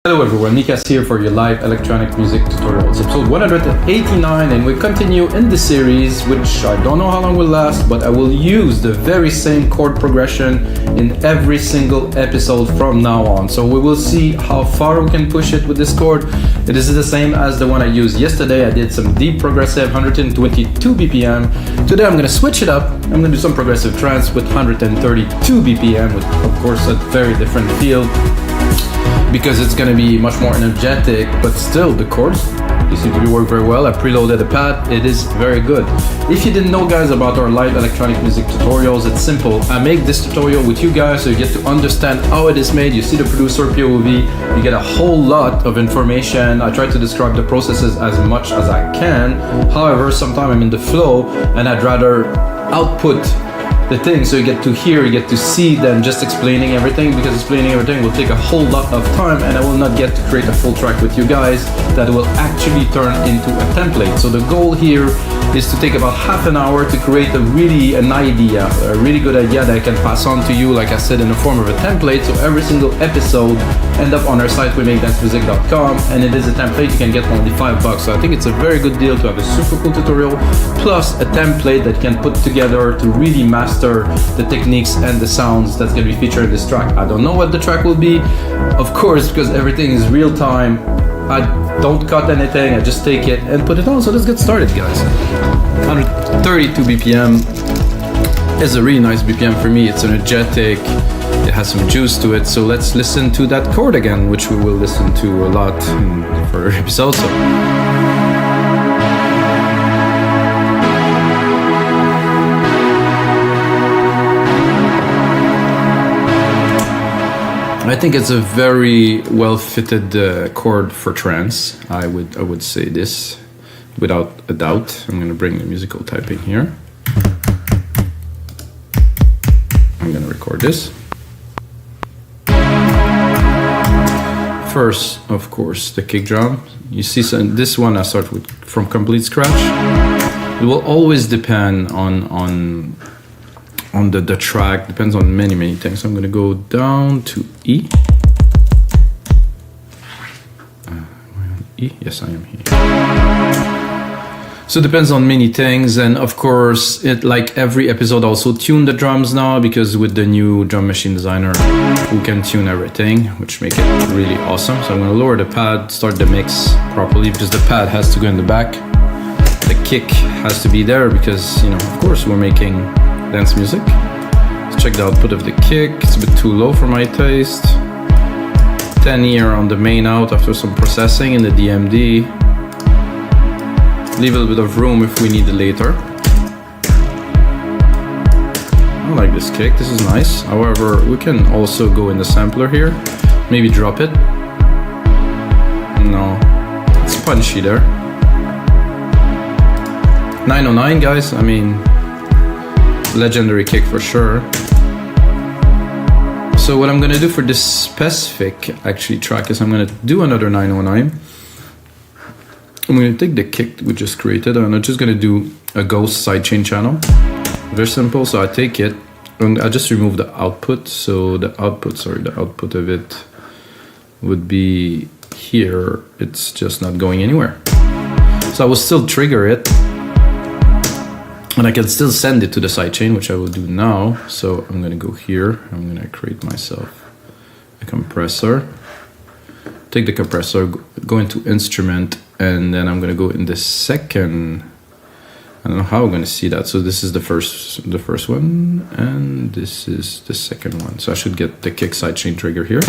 Hello everyone, Nikas here for your live electronic music tutorials, episode 189, and we continue in the series, which I don't know how long will last, but I will use the very same chord progression in every single episode from now on. So we will see how far we can push it with this chord. It is the same as the one I used yesterday. I did some deep progressive, 122 BPM. Today I'm going to switch it up. I'm going to do some progressive trance with 132 BPM, with of course a very different feel, because it's going to be much more energetic, but still the chords, they seem to be working very well. I preloaded the pad, it is very good. If you didn't know, guys, about our live electronic music tutorials, it's simple. I make this tutorial with you guys so you get to understand how it is made. You see the producer POV, you get a whole lot of information. I try to describe the processes as much as I can. However, sometimes I'm in the flow and I'd rather output the thing so you get to hear, you get to see, than just explaining everything, because explaining everything will take a whole lot of time and I will not get to create a full track with you guys that will actually turn into a template. So the goal here is to take about half an hour to create a really good idea that I can pass on to you, like I said, in the form of a template. So every single episode end up on our site, weMakeDanceMusic.com, and it is a template you can get for only $5. So I think it's a very good deal to have a super cool tutorial plus a template that you can put together to really master the techniques and the sounds that's going to be featured in this track. I don't know what the track will be, of course, because everything is real time. I don't cut anything, I just take it and put it on. So let's get started, guys. 132 BPM is a really nice BPM for me. It's energetic, it has some juice to it. So let's listen to that chord again, which we will listen to a lot for episodes. I think it's a very well-fitted chord for trance. I would say this without a doubt. I'm going to bring the musical typing here. I'm going to record this. First, of course, the kick drum. You see, so this one I start with from complete scratch. It will always depend on the track, depends on many things. I'm gonna go down to E. E? Yes, I am here. So it depends on many things, and of course, it, like every episode, also tune the drums now, because with the new drum machine designer, we can tune everything, which make it really awesome. So I'm gonna lower the pad, start the mix properly, because the pad has to go in the back. The kick has to be there because, you know, of course, we're making dance music. Let's check the output of the kick. It's a bit too low for my taste. 10 here on the main out after some processing in the DMD. Leave a little bit of room if we need it later. I like this kick, this is nice. However, we can also go in the sampler here. Maybe drop it. No, it's punchy there. 909, guys, I mean, legendary kick for sure. So what I'm gonna do for this specific track is I'm gonna do another 909. I'm gonna take the kick we just created and I'm just gonna do a ghost sidechain channel. Very simple. So I take it and I just remove the output. So the output of it would be here. It's just not going anywhere. So I will still trigger it. And I can still send it to the sidechain, which I will do now. So I'm gonna go here, I'm gonna create myself a compressor. Take the compressor, go into instrument, and then I'm gonna go in the second, I don't know how I'm gonna see that. So this is the first one, and this is the second one. So I should get the kick sidechain trigger here.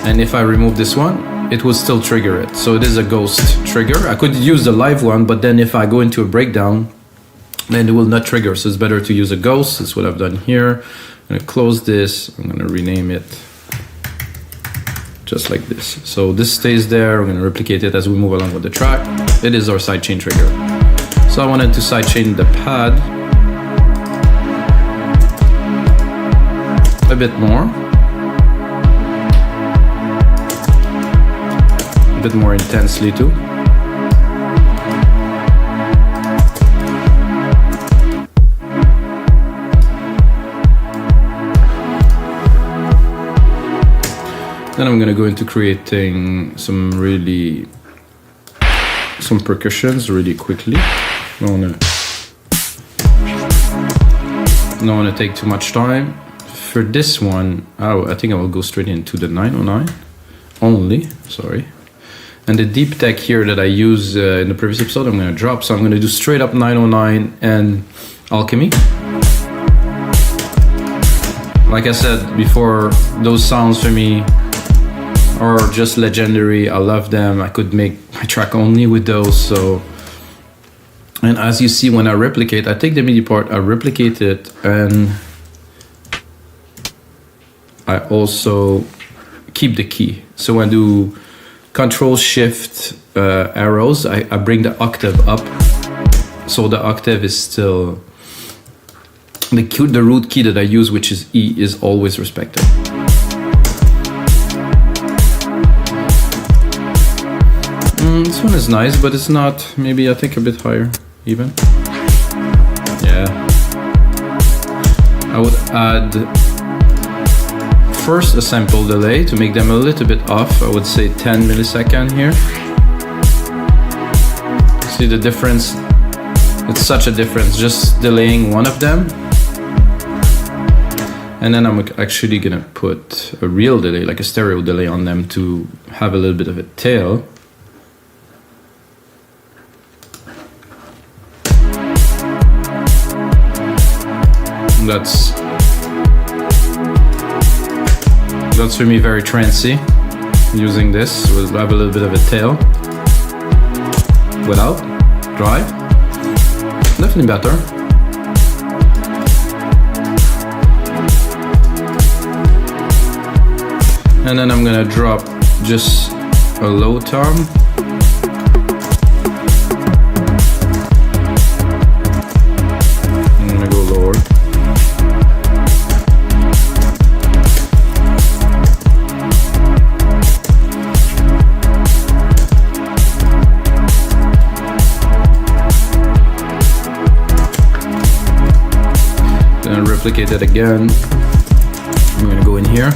And if I remove this one, it will still trigger it. So it is a ghost trigger. I could use the live one, but then if I go into a breakdown, then it will not trigger, so it's better to use a ghost. That's what I've done here. I'm gonna close this, I'm gonna rename it just like this. So this stays there, we're gonna replicate it as we move along with the track. It is our sidechain trigger. So I wanted to sidechain the pad a bit more intensely too. Then I'm gonna go into creating some percussions really quickly. Don't wanna take too much time. For this one, I think I will go straight into the 909 only, sorry. And the deep tech here that I used in the previous episode, I'm gonna drop. So I'm gonna do straight up 909 and Alchemy. Like I said before, those sounds for me are just legendary. I love them. I could make my track only with those. So, and as you see, when I replicate, I take the MIDI part, I replicate it, and I also keep the key. So when I do Control Shift arrows, I bring the octave up. So the octave is still the root key that I use, which is E, is always respected. This one is nice, but it's not, maybe I think a bit higher even. Yeah. I would add first a sample delay to make them a little bit off. I would say 10 milliseconds here. See the difference? It's such a difference, just delaying one of them. And then I'm actually gonna put a real delay, like a stereo delay on them to have a little bit of a tail. That's for me very trancey. Using this, we'll have a little bit of a tail. Without, drive, definitely better. And then I'm gonna drop just a low tom. I'm gonna go lower. Then replicate it again. I'm gonna go in here.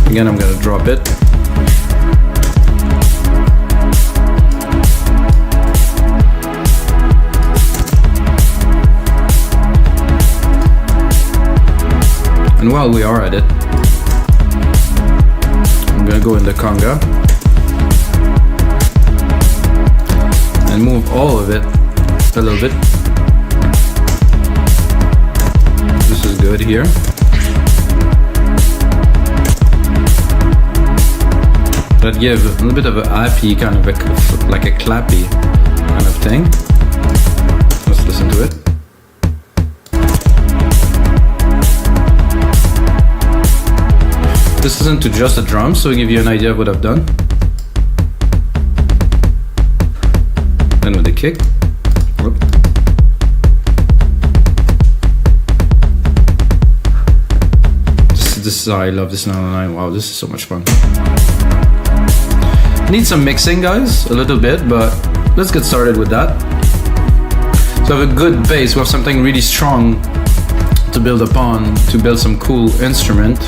Again, I'm gonna drop it. And while we are at it, I'm gonna go in the conga and move all of it a little bit. This is good here. That give a little bit of a happy kind of like a clappy kind of thing. Let's listen to it. This isn't to just a drum, so I'll give you an idea of what I've done. Then with the kick. This is how I love this 909. Wow, this is so much fun. Need some mixing, guys, a little bit, but let's get started with that. So I have a good bass, we have something really strong to build upon, to build some cool instrument.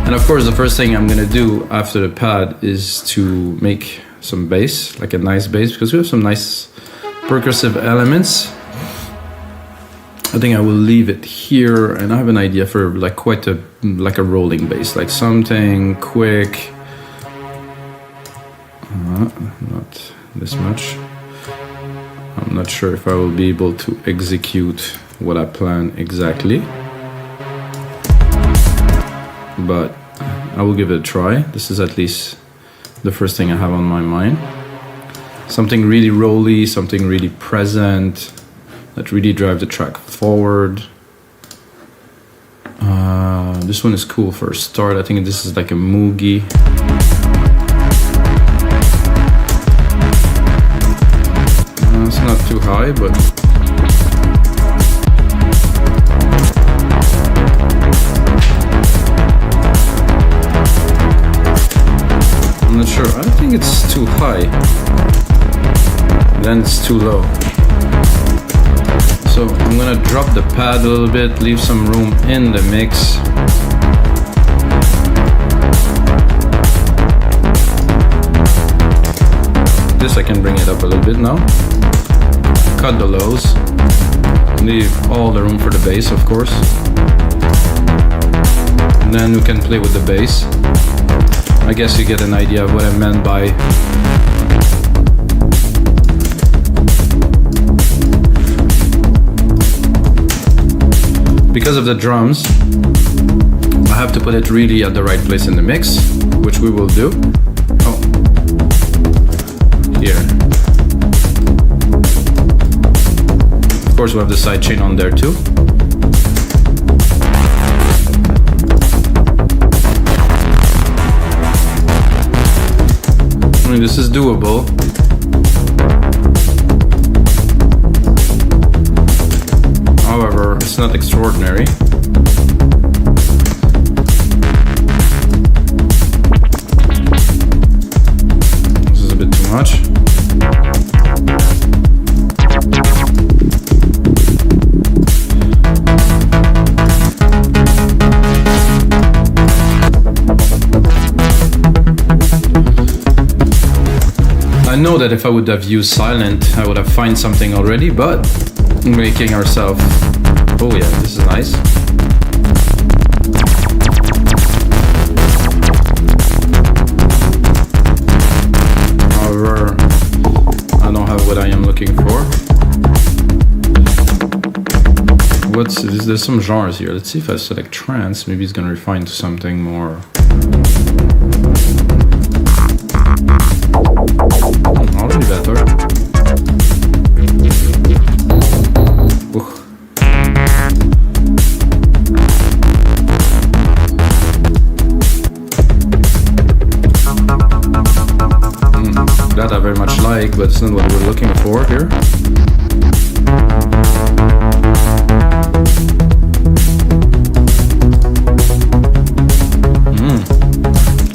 And of course, the first thing I'm gonna do after the pad is to make some bass, like a nice bass, because we have some nice percussive elements. I think I will leave it here, and I have an idea for like quite a rolling bass, like something quick. Not this much. I'm not sure if I will be able to execute what I plan exactly, but I will give it a try. This is at least the first thing I have on my mind. Something really rolly, something really present, that really drive the track forward. This one is cool for a start. I think this is like a moogie. It's not too high, but I'm not sure. I think it's too high. Then it's too low. So I'm gonna drop the pad a little bit, leave some room in the mix. This I can bring it up a little bit now. Cut the lows. Leave all the room for the bass, of course. And then we can play with the bass. I guess you get an idea of what I meant by because of the drums, I have to put it really at the right place in the mix, which we will do. Oh, here. Of course, we have the sidechain on there too. I mean, this is doable. However, it's not extraordinary. This is a bit too much. I know that if I would have used silent, I would have found something already, but making ourselves, oh yeah, this is nice. However, I don't have what I am looking for. What's this? There's some genres here. Let's see if I select trance, maybe it's gonna refine to something more. Already better. That I very much like, but it's not what we're looking for here.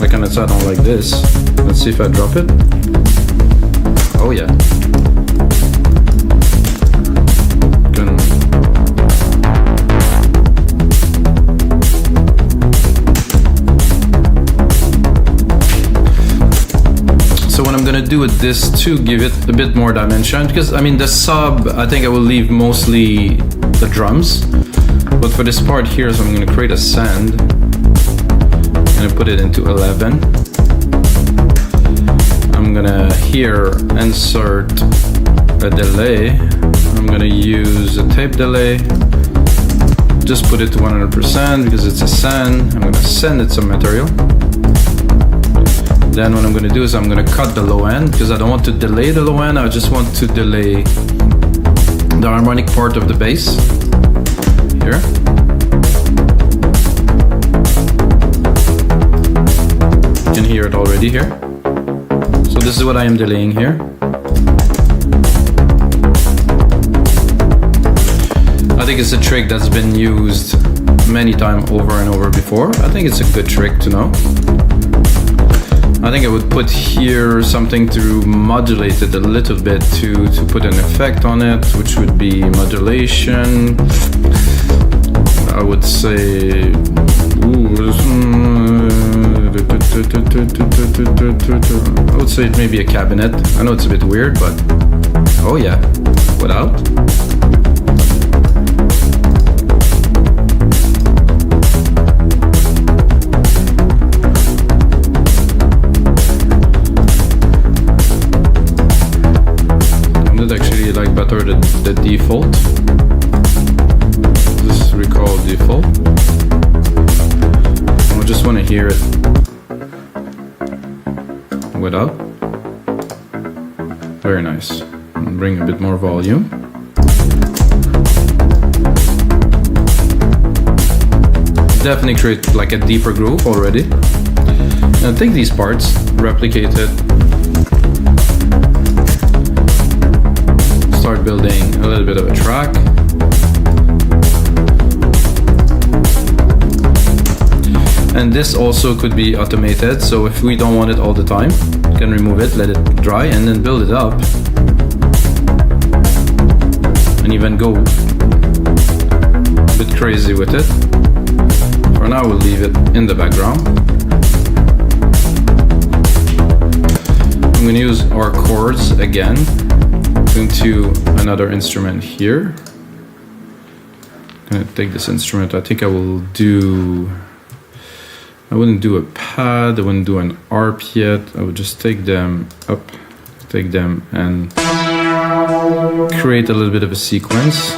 Like on its I don't like this. Let's see if I drop it. Oh yeah. Good. So what I'm gonna do with this to give it a bit more dimension, because I mean the sub, I think I will leave mostly the drums, but for this part here, so I'm gonna create a send. I'm gonna put it into 11. I'm gonna here insert a delay. I'm gonna use a tape delay. Just put it to 100% because it's a send. I'm gonna send it some material. Then what I'm gonna do is I'm gonna cut the low end because I don't want to delay the low end. I just want to delay the harmonic part of the bass here. You can hear it already here. So this is what I am delaying here. I think it's a trick that's been used many times over and over before. I think it's a good trick to know. I think I would put here something to modulate it a little bit to put an effect on it, which would be modulation. I would say I would say maybe a cabinet. I know it's a bit weird, but oh yeah, without. I would actually like better the default. Just recall default. I just want to hear it without. Very nice. Bring a bit more volume. Definitely create like a deeper groove already. And take these parts, replicate it, start building a little bit of a track. And this also could be automated, so if we don't want it all the time, we can remove it, let it dry, and then build it up. And even go a bit crazy with it. For now, we'll leave it in the background. I'm going to use our chords again into another instrument here. I'm going to take this instrument. I think I wouldn't do a pad, I wouldn't do an arp yet. I would just take them up, take them and create a little bit of a sequence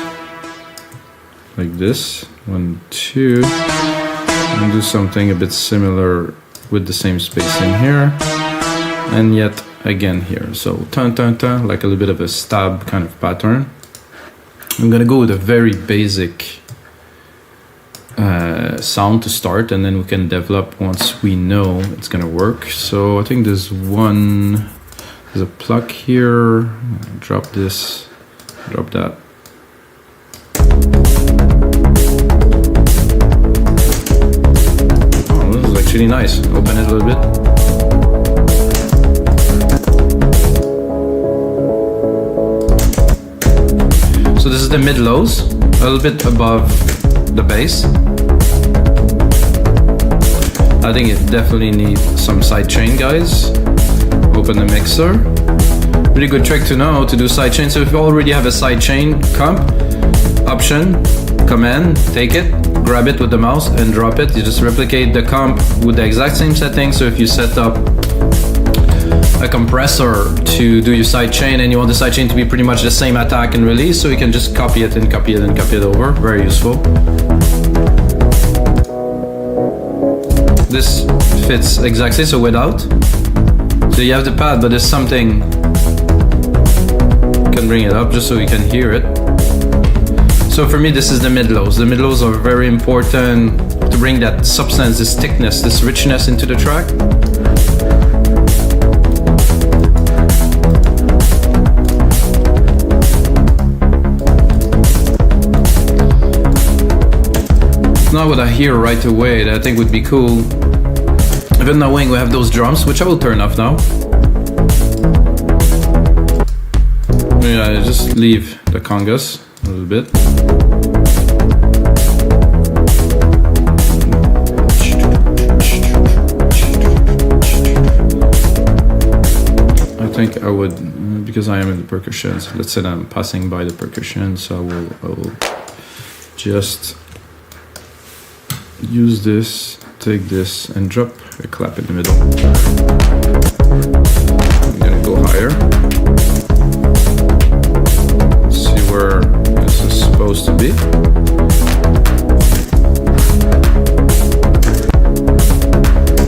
like this. 1, 2, and do something a bit similar with the same spacing here, and yet again here. So tan tan tan, like a little bit of a stab kind of pattern. I'm gonna go with a very basic sound to start, and then we can develop once we know it's gonna work. So I think there's a pluck here. Drop this, drop that. Oh, this is actually nice. Open it a little bit. So this is the mid-lows, a little bit above the bass. I think it definitely needs some sidechain, guys. Open the mixer. Really good trick to know to do sidechain. So if you already have a sidechain comp, option, command, take it, grab it with the mouse and drop it. You just replicate the comp with the exact same setting. So if you set up a compressor to do your sidechain and you want the sidechain to be pretty much the same attack and release, so you can just copy it and copy it and copy it over. Very useful. This fits exactly, so without. So you have the pad, but there's something, you can bring it up just so you can hear it. So for me, this is the mid-lows. The mid-lows are very important to bring that substance, this thickness, this richness into the track. Not what I hear right away that I think would be cool. Even knowing we have those drums, which I will turn off now. Yeah, just leave the congas a little bit. I think I would, because I am in the percussions. Let's say I'm passing by the percussion, so I will just use this, take this and drop a clap in the middle. I'm gonna go higher. Let's see where this is supposed to be.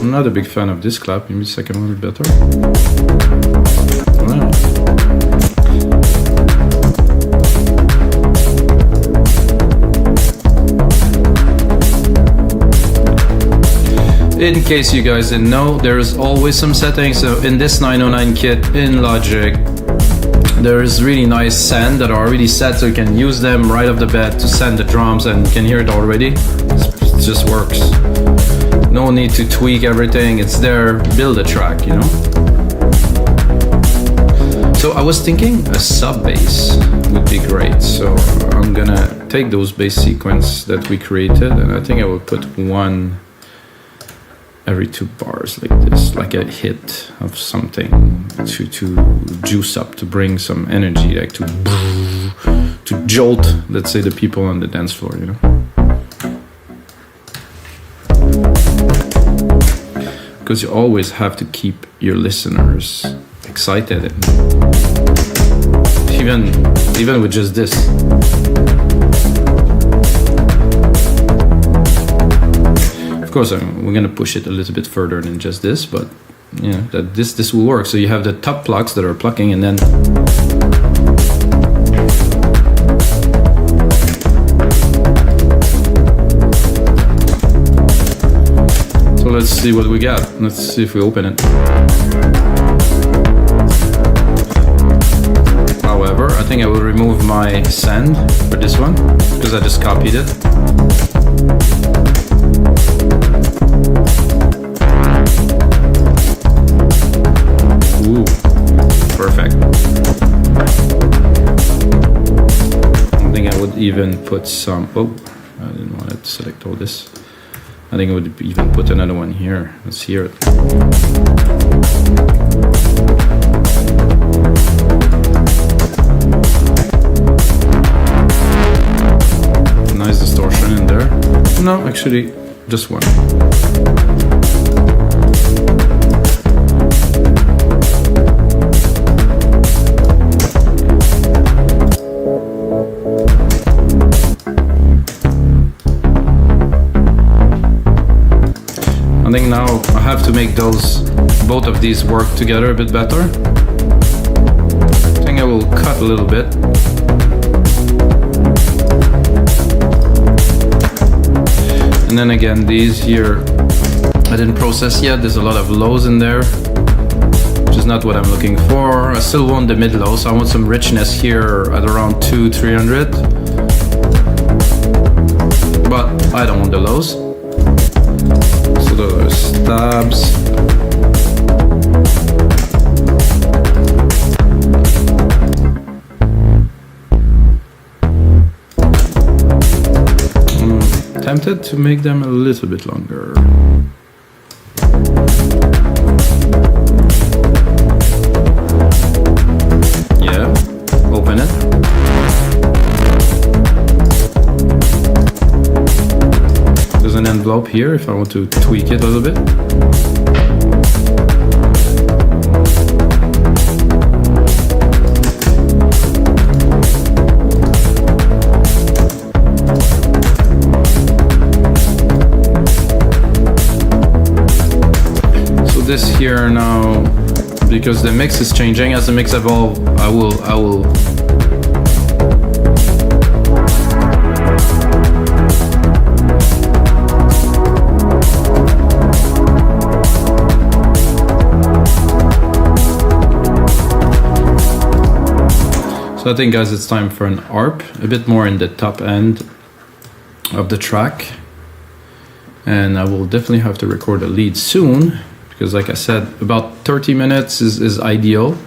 I'm not a big fan of this clap, maybe the second one is better. Wow. In case you guys didn't know, there's always some settings. So in this 909 kit in Logic, there is really nice send that are already set, so you can use them right off the bat to send the drums, and you can hear it already. It just works. No need to tweak everything, it's there. Build a track, you know. So I was thinking a sub bass would be great. So I'm gonna take those bass sequence that we created, and I think I will put one every 2 bars like this, like a hit of something to juice up, to bring some energy, like to jolt, let's say, the people on the dance floor, you know. Because you always have to keep your listeners excited, and even with just this. Of course, we're gonna push it a little bit further than just this, but you know that this will work. So you have the top plucks that are plucking, and then so let's see what we got. Let's see if we open it. However, I think I will remove my send for this one because I just copied it. Ooh, perfect. I think I would even put some, have to select all this. I think I would even put another one here. Let's hear it. Nice distortion in there. No, actually, just one. I think now I have to make both of these work together a bit better. I think I will cut a little bit. And then again, these here, I didn't process yet. There's a lot of lows in there, which is not what I'm looking for. I still want the mid-low, so I want some richness here at around 200-300. But I don't want the lows. So those are stabs. Tempted to make them a little bit longer. Yeah, open it. There's an envelope here if I want to tweak it a little bit. This here now, because the mix is changing. As the mix evolves, I will So I think, guys, it's time for an ARP, a bit more in the top end of the track, and I will definitely have to record a lead soon. Because like I said, about 30 minutes is ideal.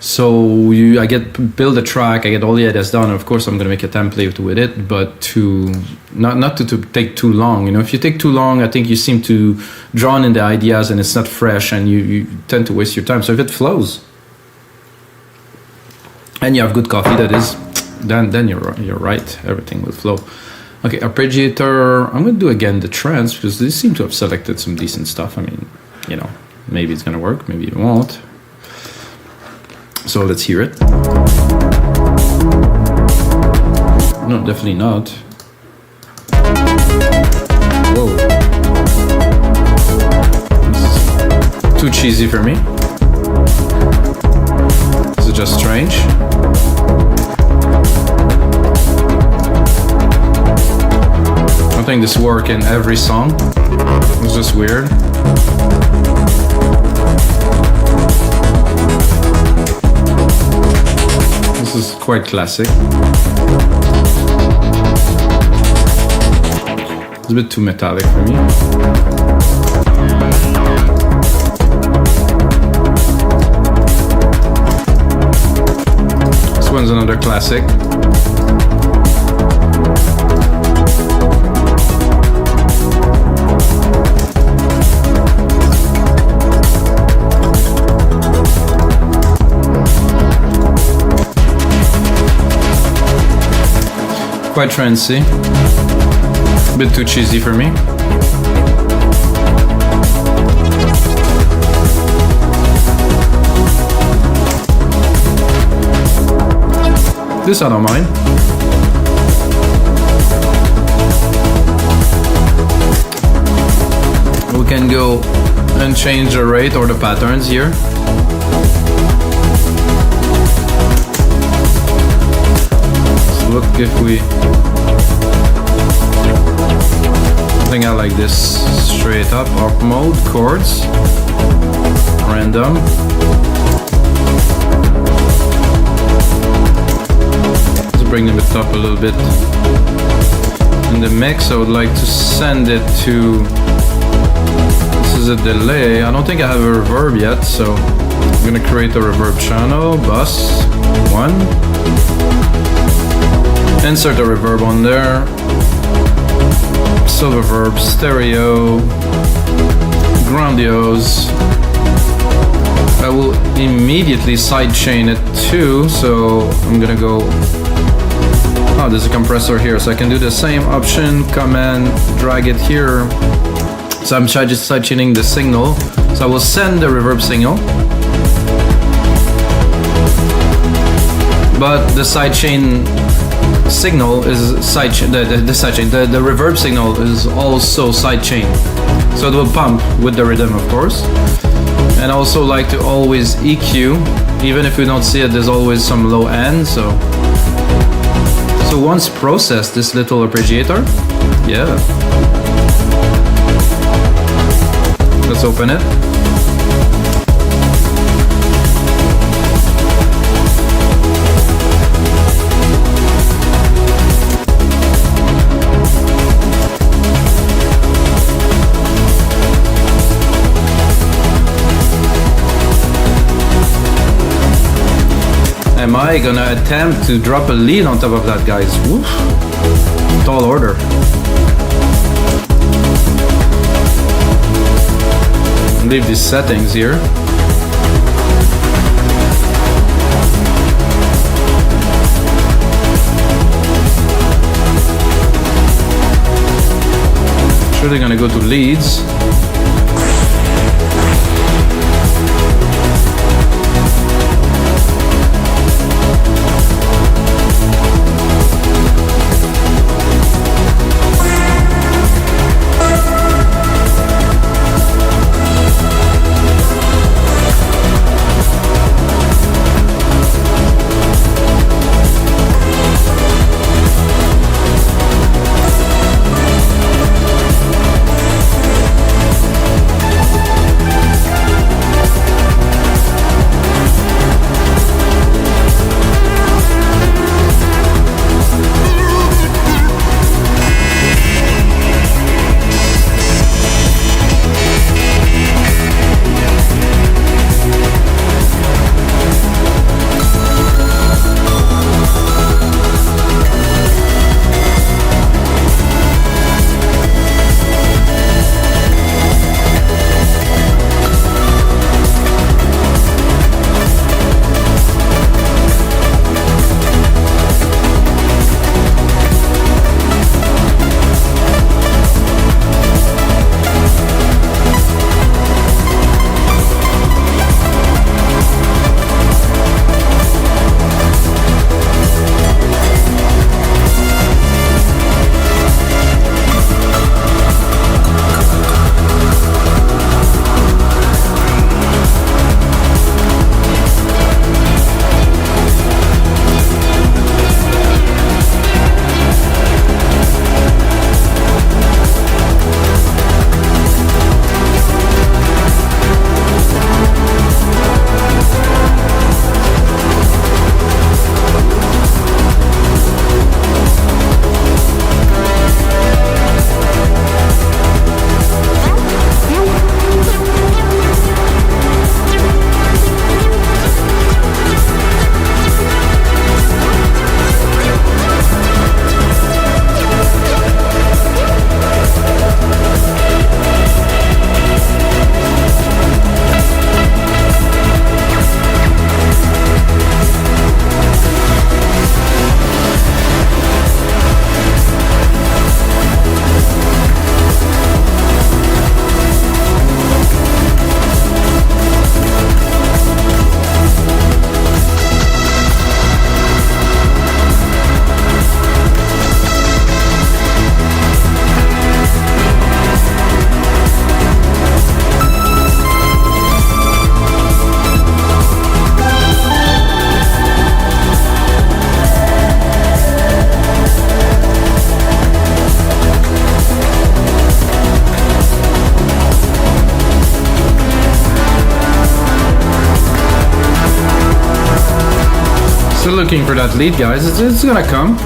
So I build a track, I get all the ideas done. Of course, I'm gonna make a template with it, but to not to take too long. You know, if you take too long, I think you seem to drawn in the ideas and it's not fresh, and you tend to waste your time. So if it flows, and you have good coffee, that is, then you're right. Everything will flow. Okay, Arpeggiator. I'm gonna do again the Trance because they seem to have selected some decent stuff. I mean, you know, maybe it's gonna work, maybe it won't. So let's hear it. No, definitely not. Whoa. This is too cheesy for me. This is just strange. I think this works in every song. It's just weird. This is quite classic. It's a bit too metallic for me. This one's another classic. Quite trancey, a bit too cheesy for me. This I don't mind. We can go and change the rate or the patterns here. Look, if we, I think I like this straight up, ARP mode, chords, random. Let's bring the width up a little bit. In the mix, I would like to send it to, this is a delay. I don't think I have a reverb yet, so I'm gonna create a reverb channel, bus, 1. Insert a reverb on there. silver verb, stereo, grandiose. I will immediately sidechain it too, so I'm gonna go. Oh, there's a compressor here, so I can do the same option, command, drag it here. So I'm just sidechaining the signal. So I will send the reverb signal, but the sidechain signal is the reverb signal is also sidechain, so it will pump with the rhythm, of course. And I also like to always EQ, even if we don't see it, there's always some low end. So once processed, this little arpeggiator, yeah. Let's open it. Am I gonna attempt to drop a lead on top of that, guys? Woof. Tall order. Leave these settings here. Surely gonna go to leads. Still looking for that lead, guys. It's gonna come.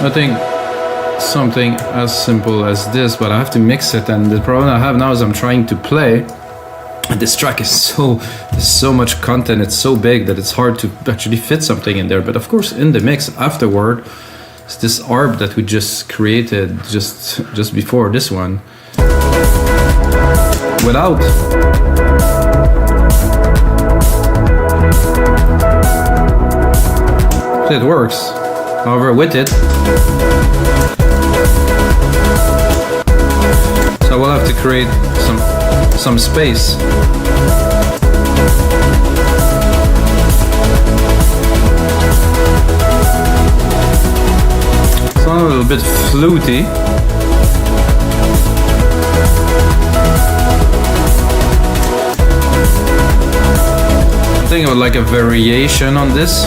I think something as simple as this, but I have to mix it, and the problem I have now is I'm trying to play, and this track is there's so much content, it's so big that it's hard to actually fit something in there. But of course in the mix afterward, it's this ARP that we just created just before this one. Without it works. However, with it, so we'll have to create some space. It's a little bit fluty. I'm thinking of like a variation on this.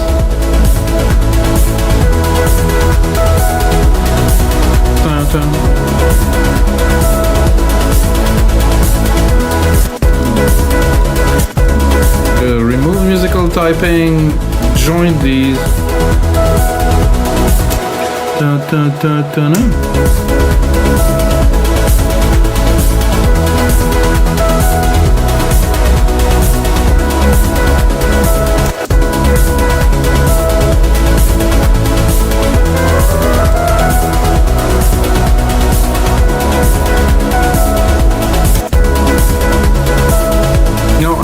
Remove musical typing, join these.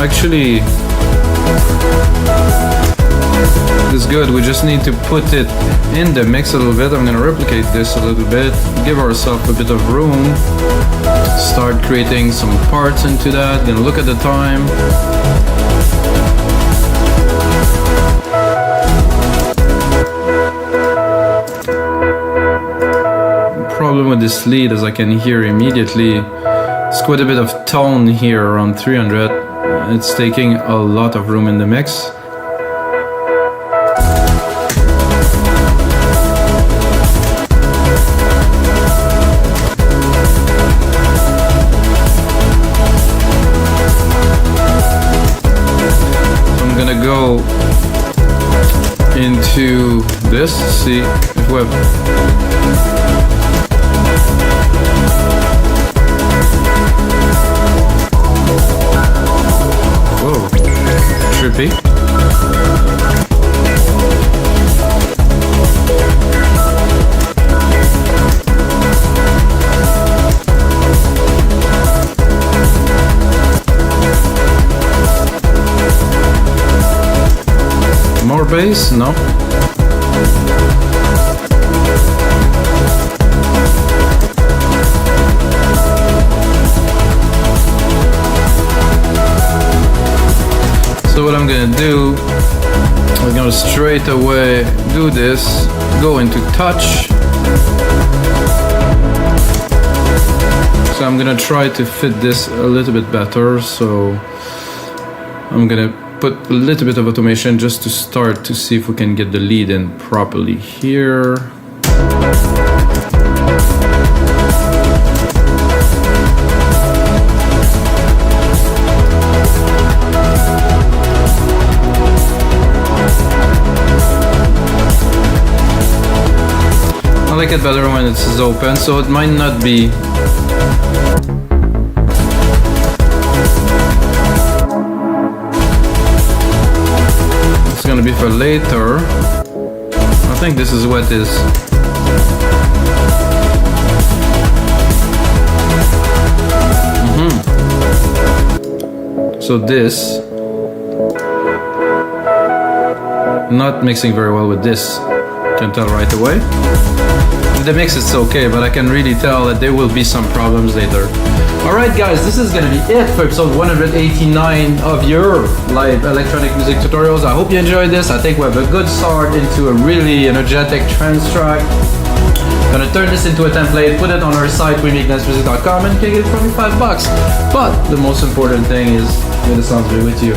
Actually, it's good. We just need to put it in the mix a little bit. I'm gonna replicate this a little bit, give ourselves a bit of room, start creating some parts into that. Gonna look at the time. The problem with this lead, as I can hear immediately, it's quite a bit of tone here around 300. It's taking a lot of room in the mix. So I'm gonna go into this, see if we have. Trippy. More bass? No. So what I'm gonna do, I'm gonna straight away do this, go into touch. So I'm gonna try to fit this a little bit better. So I'm gonna put a little bit of automation just to start to see if we can get the lead in properly here. I like it better when it's open, so it might not be it's gonna be for later. I think this is what it is. So this not mixing very well with this, can tell right away. The mix is okay, but I can really tell that there will be some problems later. Alright guys, this is gonna be it for episode 189 of your live electronic music tutorials. I hope you enjoyed this. I think we have a good start into a really energetic trance track. Gonna turn this into a template, put it on our site, rhythmic.music.com, and you can get it for $25. But the most important thing is, may the sounds be with you.